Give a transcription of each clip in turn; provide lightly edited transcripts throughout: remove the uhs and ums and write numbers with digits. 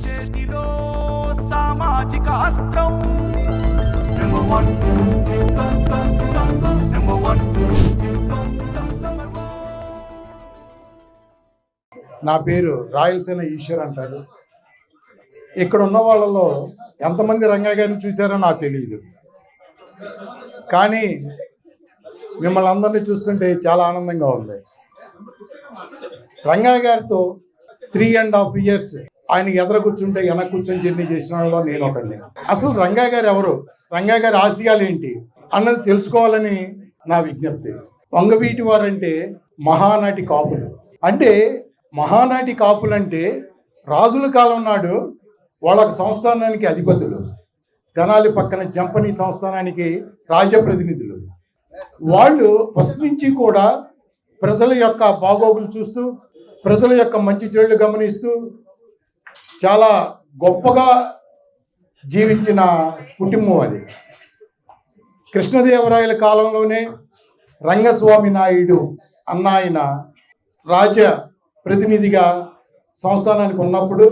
చేతిలో సామాజిక అస్త్రం నా పేరు రాయలసీమ ఈశ్వర్ అంటారు. ఇక్కడ ఉన్న వాళ్ళలో ఎంతమంది రంగయ్య గారిని చూశారో నాకు తెలియదు, కానీ మిమ్మల్ని అందరినీ చూస్తుంటే చాలా ఆనందంగా ఉంది. రంగయ్య గారితో 3.5 years ఆయన ఎదురు కూర్చుంటే వెనక కూర్చొని జర్నీ చేసిన వాళ్ళలో నేను ఒకడిని. అసలు రంగయ్య గారు ఎవరు, రంగయ్య గారి ఆశయాలు ఏంటి అన్నది తెలుసుకోవాలని నా విజ్ఞప్తి. వంగవీటి వారంటే మహానాటి కాపులు. అంటే మహానాటి కాపులు అంటే రాజుల కాలం నాడు వాళ్ళ సంస్థానానికి అధిపతులు, తెనాలి పక్కన జంపని సంస్థానానికి రాజ్యప్రతినిధులు. వాళ్ళు ఫస్ట్ నుంచి కూడా ప్రజల యొక్క బాగోగులు చూస్తూ, ప్రజల యొక్క మంచి చెడులు గమనిస్తూ చాలా గొప్పగా జీవించిన కుటుంబం అది. కృష్ణదేవరాయల కాలంలోనే రంగస్వామి నాయుడు అన్న ఆయన రాజ్య ప్రతినిధిగా సంస్థానానికి ఉన్నప్పుడు,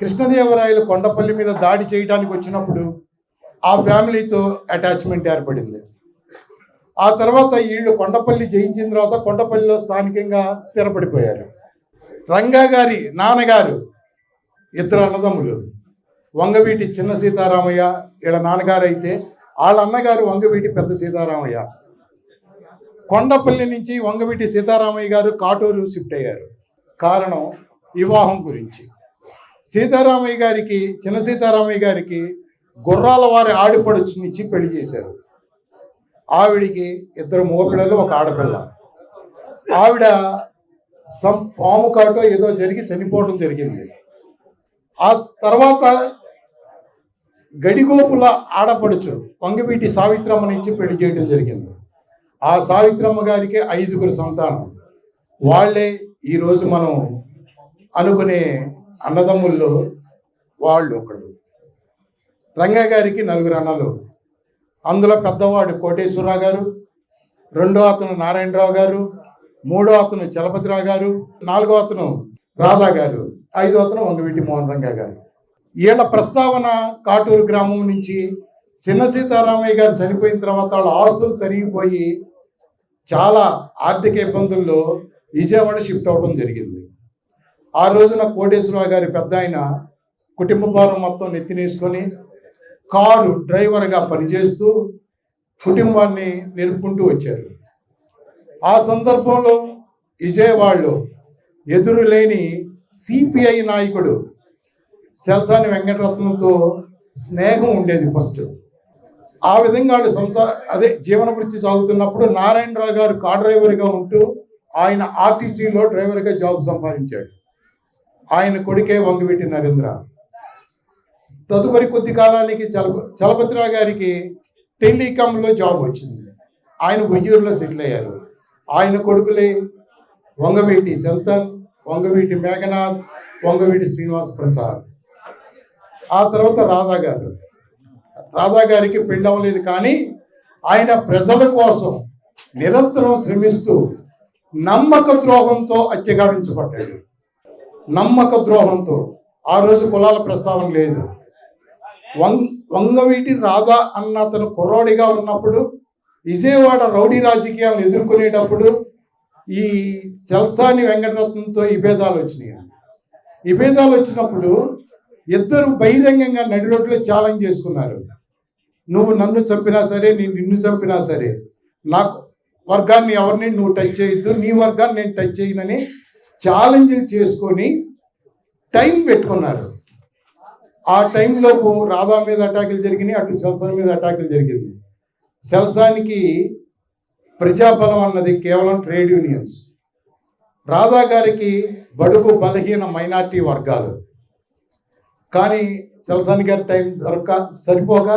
కృష్ణదేవరాయలు కొండపల్లి మీద దాడి చేయడానికి వచ్చినప్పుడు ఆ ఫ్యామిలీతో అటాచ్మెంట్ ఏర్పడింది. ఆ తర్వాత వీళ్ళు కొండపల్లి జయించిన తర్వాత కొండపల్లిలో స్థానికంగా స్థిరపడిపోయారు. రంగా గారి నాన్నగారు ఇద్దరు అన్నదమ్ములు, వంగవీటి చిన్న సీతారామయ్య వీళ్ళ నాన్నగారు అయితే, వాళ్ళ అన్నగారు వంగవీటి పెద్ద సీతారామయ్య. కొండపల్లి నుంచి వంగవీటి సీతారామయ్య గారు కాటూరు షిఫ్ట్ అయ్యారు. కారణం వివాహం గురించి. సీతారామయ్య గారికి, చిన్న సీతారామయ్య గారికి గుర్రాల వారి ఆడిపడుచునిచ్చి పెళ్లి చేశారు. ఆవిడికి 2 మగపిల్లలు, 1 ఆడపిల్ల. ఆవిడ పాము కాటో ఏదో జరిగి చనిపోవడం జరిగింది. ఆ తర్వాత గడిగోపుల ఆడపడుచు వంగవీటి సావిత్రమ్మ నుంచి పెళ్లి చేయడం జరిగింది. ఆ సావిత్రమ్మ గారికి 5 సంతానం. వాళ్ళే ఈరోజు మనం అనుకునే అన్నదమ్ముల్లో వాళ్ళు ఒకళ్ళు. రంగయ్య గారికి 4 అన్నలు. అందులో పెద్దవాడు కోటేశ్వరరావు గారు, 2వ అతను నారాయణరావు గారు, 3వ అతను చలపతిరావు గారు, 4వ అతను రాధా గారు, 5వ అతను వంగవీటి మోహన్ రంగా గారు. వీళ్ళ ప్రస్తావన కాటూరు గ్రామం నుంచి చిన్న సీతారామయ్య గారు చనిపోయిన తర్వాత వాళ్ళ ఆస్తులు తరిగిపోయి చాలా ఆర్థిక ఇబ్బందుల్లో విజయవాడ షిఫ్ట్ అవ్వడం జరిగింది. ఆ రోజున కోటేశ్వరరావు గారి పెద్ద ఆయన కుటుంబ భారం మొత్తం నెత్తినేసుకొని కారు డ్రైవర్గా పనిచేస్తూ కుటుంబాన్ని నిలుపుకుంటూ వచ్చారు. ఆ సందర్భంలో విజయవాడలో ఎదురులేని సిపిఐ నాయకుడు సెల్సాని వెంకటరత్నంతో స్నేహం ఉండేది ఫస్ట్. ఆ విధంగా వాళ్ళు జీవన వృత్తి సాగుతున్నప్పుడు నారాయణరావు గారు కార్ డ్రైవర్గా ఉంటూ ఆయన ఆర్టీసీలో డ్రైవర్గా జాబ్ సంపాదించాడు. ఆయన కొడుకే వంగవీటి నరేంద్ర. తదుపరి కొద్ది కాలానికి చలపతిరావు గారికి టెలికాంలో జాబ్ వచ్చింది. ఆయన ఉయ్యూరులో సెటిల్ అయ్యారు. ఆయన కొడుకులే వంగవీటి శంతన్, వంగవీటి మేఘనాథ్, వంగవీటి శ్రీనివాస ప్రసాద్. ఆ తర్వాత రాధా గారికి పెళ్ళి అవ్వలేదు, కానీ ఆయన ప్రజల కోసం నిరంతరం శ్రమిస్తూ నమ్మక ద్రోహంతో అత్యగావించబడ్డాడు. నమ్మక ద్రోహంతో. ఆ రోజు కులాల ప్రస్తావన లేదు. వంగవీటి రాధా అన్న అతను కుర్రోడిగా ఉన్నప్పుడు విజయవాడ రౌడీ రాజకీయాలను ఎదుర్కొనేటప్పుడు ఈ సెల్సాని వెంకటరత్నంతో విభేదాలు వచ్చినాయి. విభేదాలు వచ్చినప్పుడు ఇద్దరు బహిరంగంగా నడి రోడ్లో ఛాలెంజ్ చేసుకున్నారు. నువ్వు నన్ను చంపినా సరే, నేను నిన్ను చంపినా సరే, నాకు వర్గాన్ని ఎవరిని నువ్వు టచ్ చేయొద్దు, నీ వర్గాన్ని నేను టచ్ చేయనని ఛాలెంజ్లు చేసుకొని టైం పెట్టుకున్నారు. ఆ టైంలోపు రాధా మీద అటాకులు జరిగినాయి, అటు సెల్సాని మీద అటాకులు జరిగింది. సెల్సానికి ప్రజాబలం అన్నది కేవలం ట్రేడ్ యూనియన్స్. రాధా గారికి బడుగు బలహీన మైనార్టీ వర్గాలు. కానీ సెల్సాని గారి టైం సరిపోక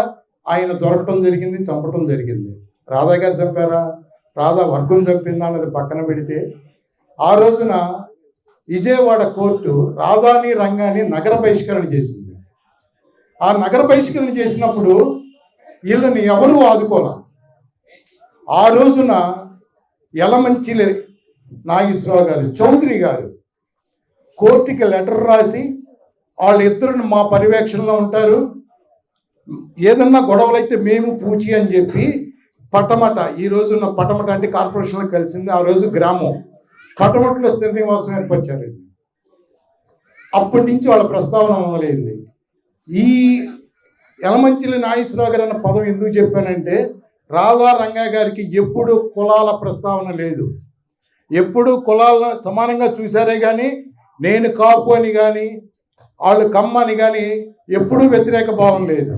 ఆయన దొరకటం జరిగింది, చంపటం జరిగింది. రాధా గారు చంపారా, రాధా వర్గం చంపిందా అన్నది పక్కన పెడితే, ఆ రోజున విజయవాడ కోర్టు రాధాని రంగాన్ని నగర బహిష్కరణ చేసింది. ఆ నగర బహిష్కరణ చేసినప్పుడు వీళ్ళని ఎవరు ఆదుకోలే. ఆ రోజున యలమంచిలి నాగేశ్వరరావు గారు, చౌదరి గారు కోర్టుకి లెటర్ రాసి వాళ్ళిద్దరు మా పర్యవేక్షణలో ఉంటారు. ఏదన్నా గొడవలు అయితే మేము పూచి అని చెప్పి పటమట, ఈ రోజున్న పటమట అంటే కార్పొరేషన్లో కలిసింది, ఆ రోజు గ్రామం పటమటలో స్థిర నివాసం ఏర్పరిచారండి. అప్పటి నుంచి వాళ్ళ ప్రస్తావన మొదలైంది. ఈ యలమంచిలి నాగేశ్వరరావు గారు అన్న పదం ఎందుకు చెప్పానంటే, రాధా రంగయ్య గారికి ఎప్పుడు కులాల ప్రస్తావన లేదు. ఎప్పుడు కులాలను సమానంగా చూశారే కానీ నేను కాపు అని కానీ వాళ్ళు కమ్మ అని కానీ ఎప్పుడూ వ్యతిరేక భావం లేదు.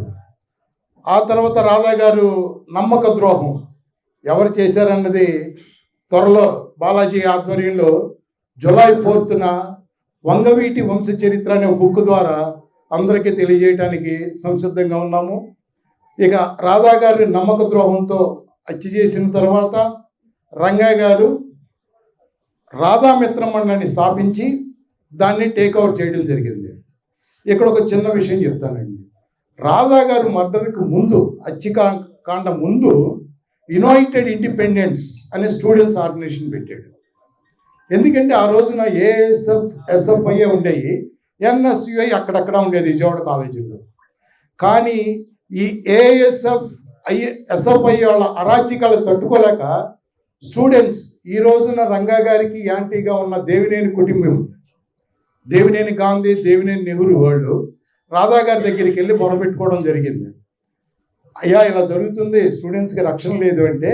ఆ తర్వాత రాధా గారు నమ్మక ద్రోహం ఎవరు చేశారన్నది త్వరలో బాలాజీ ఆధ్వర్యంలో జూలై 4న వంగవీటి వంశ చరిత్ర అనే బుక్ ద్వారా అందరికీ తెలియజేయడానికి సంసిద్ధంగా ఉన్నాము. ఇక రాధా గారి నమ్మక ద్రోహంతో హత్య చేసిన తర్వాత రంగయ్య గారు రాధా మిత్ర మండలిని స్థాపించి దాన్ని టేక్ఓవర్ చేయడం జరిగింది. ఇక్కడ ఒక చిన్న విషయం చెప్తానండి. రాధా గారు మర్డర్కి ముందు, హత్యకాండ ముందు యునైటెడ్ ఇండిపెండెంట్స్ అనే స్టూడెంట్స్ ఆర్గనైజేషన్ పెట్టాడు. ఎందుకంటే ఆ రోజున ఏఎస్ఎఫ్ ఎస్ఎఫ్ఐ ఉండేవి, ఎన్ఎస్యుఐ అక్కడక్కడ ఉండేది విజయవాడ కాలేజీలో. కానీ ఈ ఏఎస్ఎఫ్ ఎస్ఎఫ్ఐ వాళ్ళ అరాచకాలు తట్టుకోలేక స్టూడెంట్స్ ఈ రోజున రంగా గారికి యాంటీగా ఉన్న దేవినేని కుటుంబం, దేవినేని గాంధీ, దేవినేని నెహ్రూ వాళ్ళు రాధా గారి దగ్గరికి వెళ్ళి మొరపెట్టుకోవడం జరిగింది. అయ్యా ఇలా జరుగుతుంది, స్టూడెంట్స్కి రక్షణ లేదు అంటే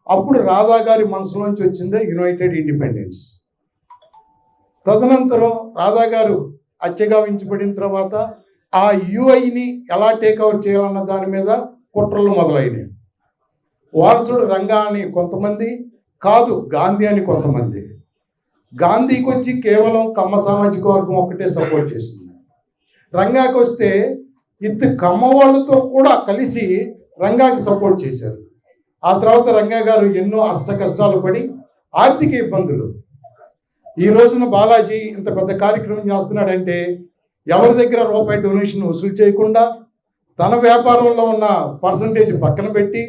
అప్పుడు రాధా గారి మనసులోంచి వచ్చిందే యునైటెడ్ ఇండిపెండెన్స్. తదనంతరం రాధా గారు హత్యగావించబడిన తర్వాత ఆ యుఐని ఎలా టేక్అవుట్ చేయాలన్న దాని మీద కుట్రలు మొదలైనవి. వారసుడు రంగా అని కొంతమంది, కాదు గాంధీ అని కొంతమంది. గాంధీకి వచ్చి కేవలం కమ్మ సామాజిక వర్గం ఒక్కటే సపోర్ట్ చేస్తుంది. రంగాకి వస్తే కమ్మ వాళ్ళతో కూడా కలిసి రంగాకి సపోర్ట్ చేశారు. ఆ తర్వాత రంగా గారు ఎన్నో అష్ట కష్టాలు పడి ఆర్థిక ఇబ్బందులు, ఈ రోజున బాలాజీ ఇంత పెద్ద కార్యక్రమం చేస్తున్నాడంటే ఎవరి దగ్గర రూపాయి డొనేషన్ వసూలు చేయకుండా తన వ్యాపారంలో ఉన్న పర్సంటేజ్ పక్కన పెట్టి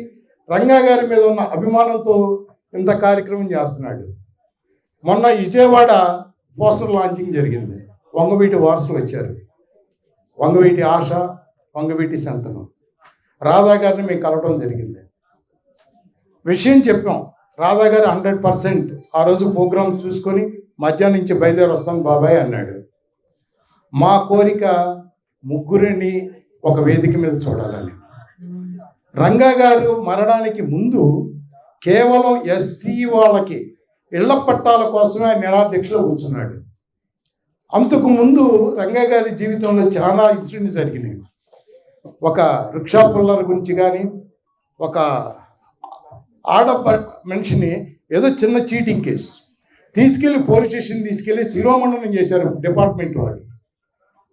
రంగా గారి మీద ఉన్న అభిమానంతో ఇంత కార్యక్రమం చేస్తున్నాడు. మొన్న విజయవాడ పోస్టర్ లాంచింగ్ జరిగింది. వంగవీటి వారసులు వచ్చారు, వంగవీటి ఆశ, వంగవీటి శంతను. రాధా గారిని మేము కలవడం జరిగింది, విషయం చెప్పాం. రాధా గారు 100% ఆ రోజు ప్రోగ్రామ్ చూసుకొని మధ్యాహ్నం నుంచి బయలుదేరి వస్తాను బాబాయ్ అన్నాడు. మా కోరిక ముగ్గురిని ఒక వేదిక మీద చూడాలని. రంగా గారు మరణానికి ముందు కేవలం ఎస్సీ వాళ్ళకి ఇళ్ల పట్టాల కోసమే నిరాదీక్షలో కూర్చున్నాడు. అంతకు ముందు రంగా గారి జీవితంలో చాలా ఇన్సిడెంట్స్ జరిగినాయి. ఒక రిక్షా పుల్లర్ గురించి కానీ, ఒక ఆడ మనిషిని ఏదో చిన్న చీటింగ్ కేసు తీసుకెళ్ళి పోలీస్ స్టేషన్ తీసుకెళ్ళి శిరోమండనం చేశారు డిపార్ట్మెంట్ వాళ్ళు.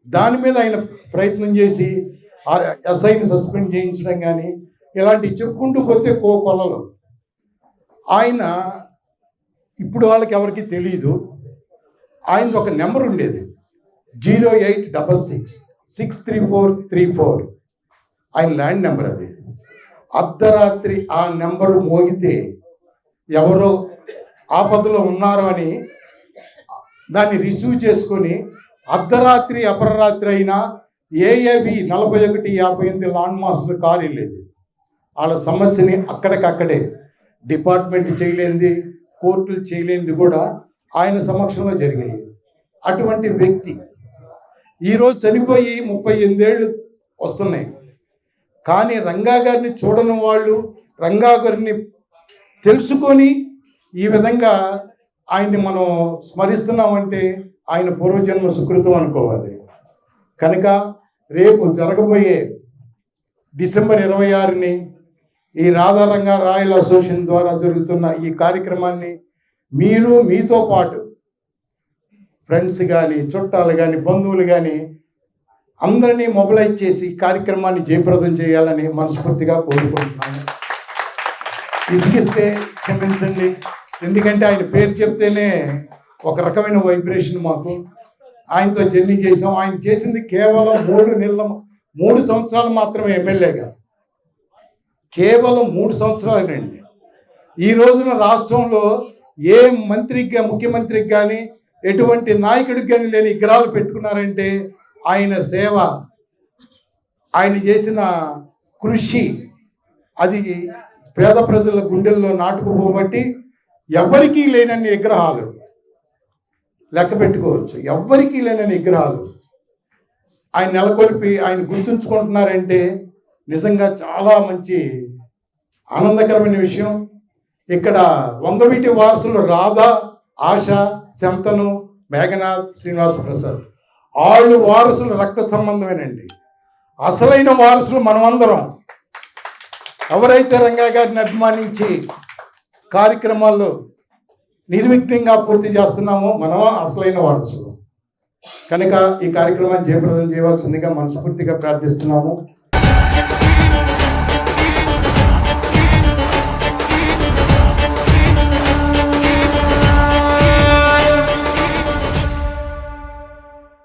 దాని మీద ఆయన ప్రయత్నం చేసి ఎస్ఐని సస్పెండ్ చేయించడం కానీ ఇలాంటివి చెప్పుకుంటూ పోతే కొలలు. ఆయన ఇప్పుడు వాళ్ళకి ఎవరికి తెలియదు, ఆయనది ఒక నెంబర్ ఉండేది 0866634434, ఆయన ల్యాండ్ నెంబర్. అది అర్ధరాత్రి ఆ నెంబరు మోగితే ఎవరో ఆపదలో ఉన్నారు అని దాన్ని రిసీవ్ చేసుకొని అర్ధరాత్రి అపరరాత్రి అయినా ఏఏబి 4158 లాండ్ మాస్టర్ కారు వెళ్ళేది. వాళ్ళ సమస్యని అక్కడికక్కడే డిపార్ట్మెంట్ చేయలేనిది, కోర్టులు చేయలేనిది కూడా ఆయన సమక్షంలో జరిగాయి. అటువంటి వ్యక్తి ఈరోజు చనిపోయి 38 ఏళ్ళు వస్తున్నాయి. కానీ రంగా గారిని చూడని వాళ్ళు రంగా గారిని తెలుసుకొని ఈ విధంగా ఆయన్ని మనం స్మరిస్తున్నామంటే ఆయన పూర్వజన్మ సుకృతం అనుకోవాలి. కనుక రేపు జరగబోయే డిసెంబర్ 26ని ఈ రాధా రంగా రాయల్ అసోసియేషన్ ద్వారా జరుగుతున్న ఈ కార్యక్రమాన్ని మీరు మీతో పాటు ఫ్రెండ్స్ కానీ, చుట్టాలు కానీ, బంధువులు కానీ అందరినీ మొబిలైజ్ చేసి కార్యక్రమాన్ని జయప్రదం చేయాలని మనస్ఫూర్తిగా కోరుకుంటున్నాను. ఇసుకిస్తే క్షమించండి, ఎందుకంటే ఆయన పేరు చెప్తేనే ఒక రకమైన వైబ్రేషన్ మాకు. ఆయనతో జర్నీ చేసాం. ఆయన చేసింది కేవలం 3 సంవత్సరాలు మాత్రమే ఎమ్మెల్యేగా, కేవలం 3 సంవత్సరాలేనండి. ఈ రోజున రాష్ట్రంలో ఏ మంత్రికి, ముఖ్యమంత్రికి కానీ, ఎటువంటి నాయకుడికి కానీ లేని విగ్రహాలు పెట్టుకున్నారంటే ఆయన సేవ, ఆయన చేసిన కృషి అది పేద ప్రజల గుండెల్లో నాటుకుపోబట్టి ఎవరికీ లేనన్ని విగ్రహాలు లెక్క పెట్టుకోవచ్చు. ఎవ్వరికీ లేనన్ని విగ్రహాలు ఆయన నెలకొల్పి ఆయన గుర్తుంచుకుంటున్నారంటే నిజంగా చాలా మంచి ఆనందకరమైన విషయం. ఇక్కడ వంగవీటి వారసులు రాధా, ఆశ, శంతను, మేఘనాథ్, శ్రీనివాస ప్రసాద్ వాళ్ళు వారసులు రక్త సంబంధమేనండి. అసలైన వారసులు మనమందరం. ఎవరైతే రంగా గారిని అభిమానించి కార్యక్రమాల్లో నిర్విఘ్నంగా పూర్తి చేస్తున్నామో మనమా అసలైన వారసులు. కనుక ఈ కార్యక్రమాన్ని జయప్రదం చేయవలసిందిగా మనస్ఫూర్తిగా ప్రార్థిస్తున్నాము.